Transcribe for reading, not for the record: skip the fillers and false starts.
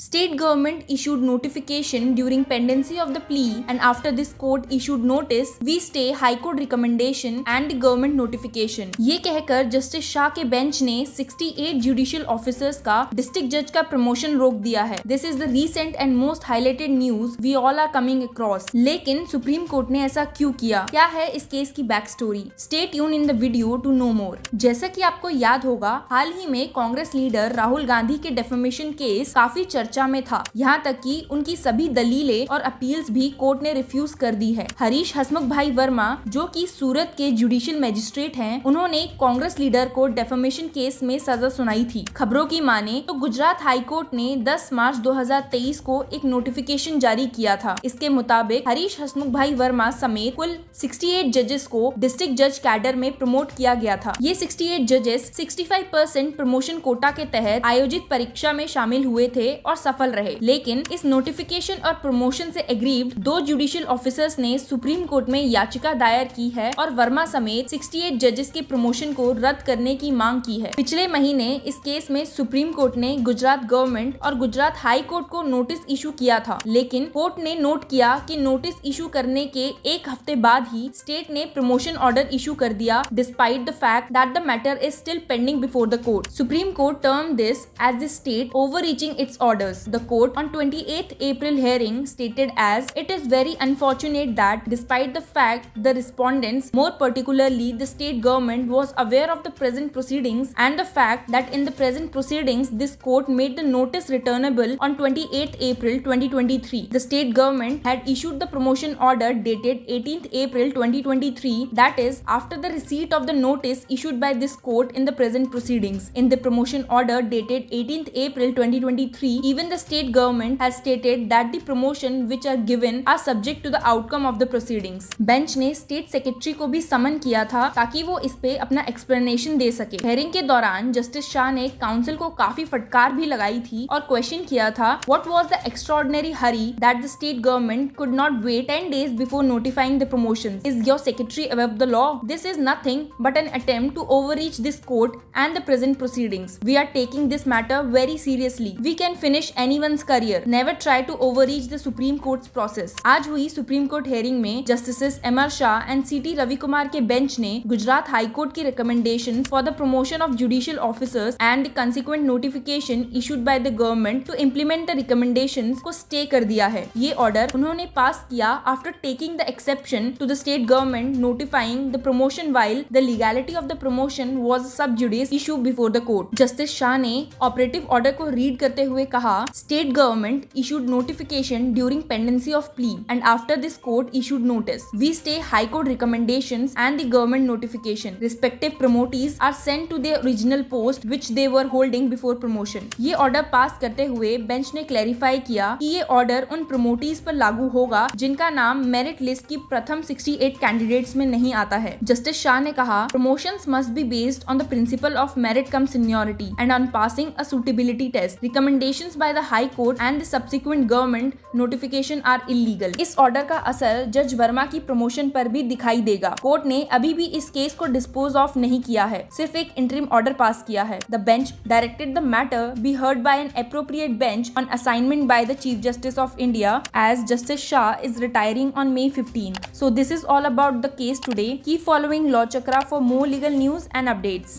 State government issued notification during pendency of the plea, and after this court issued notice, we stay High Court recommendation and the government notification. ये कहकर justice Shah के bench ने 68 judicial officers का district जज का promotion रोक दिया है. This is the recent and most highlighted news we all are coming across. लेकिन सुप्रीम कोर्ट ने ऐसा क्यों किया? क्या है इस केस की back story? Stay tune in the video to know more. जैसा कि आपको याद होगा, हाल ही में कांग्रेस लीडर राहुल गांधी के डेफेमेशन केस काफी चर्चा में था. यहाँ तक कि उनकी सभी दलीलें और अपील्स भी कोर्ट ने रिफ्यूज कर दी है. हरीश हसमुख भाई वर्मा, जो कि सूरत के जुडिशियल मैजिस्ट्रेट हैं, उन्होंने कांग्रेस लीडर को डेफेमेशन केस में सजा सुनाई थी. खबरों की माने तो गुजरात हाई कोर्ट ने 10 मार्च 2023 को एक नोटिफिकेशन जारी किया था. इसके मुताबिक हरीश हसमुख भाई वर्मा समेत कुल 68 जजेस को डिस्ट्रिक्ट जज कैडर में प्रमोट किया गया था. ये 68 जजेस 65% प्रमोशन कोटा के तहत आयोजित परीक्षा में शामिल हुए थे और सफल रहे. लेकिन इस नोटिफिकेशन और प्रमोशन से एग्रीव्ड 2 जुडिशियल ऑफिसर्स ने सुप्रीम कोर्ट में याचिका दायर की है और वर्मा समेत 68 जजेस के प्रमोशन को रद्द करने की मांग की है. पिछले महीने इस केस में सुप्रीम कोर्ट ने गुजरात गवर्नमेंट और गुजरात हाई कोर्ट को नोटिस इशू किया था. लेकिन कोर्ट ने नोट किया कि नोटिस इशू करने के एक हफ्ते बाद ही स्टेट ने प्रमोशन ऑर्डर इशू कर दिया, despite the fact that the matter is still pending before the court. Supreme court termed this as the state overreaching its orders. The court on 28th April hearing stated as it is very unfortunate that despite the fact the respondents, more particularly the state government, was aware of the present proceedings and the fact that in the present proceedings this court made the notice returnable on 28th April 2023. The state government had issued the promotion order dated 18th April 2023, that is after the receipt of the notice issued by this court in the present proceedings. In the promotion order dated 18th April 2023, even the state government has stated that the promotion which are given are subject to the outcome of the proceedings. Bench ने state secretary को भी समन किया था ताकि वो इस पे अपना एक्सप्लेनेशन दे सके. हेयरिंग के दौरान जस्टिस शाह ने काउंसिल को काफी फटकार भी लगाई थी और क्वेश्चन किया था, what was the extraordinary hurry that the state government could not wait 10 days before notifying the promotion? Is your secretary above the law? This is nothing but an attempt to overreach this court and the present proceedings. We are taking this matter very seriously. We can finish anyone's career. Never try to overreach the Supreme Court's process. आज हुई supreme court hearing में justices M R. Shah and C T. Ravikumar के bench ने Gujarat high court की recommendations for the promotion of judicial officers and the consequent notification issued by the government to implement the recommendations को stay कर दिया है. ये ऑर्डर उन्होंने पास किया after taking the exception to the state government notifying the promotion while the legality of the promotion was sub जुडिस issue before the court. Justice Shah ने operative order को read करते हुए कहा, state government issued notification during pendency of plea and after this court issued notice. We stay high court recommendations and the government notification. Respective promotees are sent to their original post which they were holding before promotion. ये order pass करते हुए bench ने clarify किया कि ये order उन प्रमोटीज पर लागू होगा जिनका नाम मेरिट लिस्ट की प्रथम 68 कैंडिडेट्स में नहीं आता है. जस्टिस शाह ने कहा, promotions must be based on the principle of merit cum seniority and on passing a suitability test. Recommendations by the High Court and the subsequent government notification are illegal. इस order का असर जज वर्मा की promotion पर भी दिखाई देगा. Court ने अभी भी इस केस को डिस्पोज ऑफ नहीं किया है, सिर्फ एक इंटरिम ऑर्डर पास किया है. The bench directed the matter be heard by N appropriate bench on assignment by the chief justice of India as Justice Shah is retiring on May 15. So this is all about the case today. Keep following Law Chakra for more legal news and updates.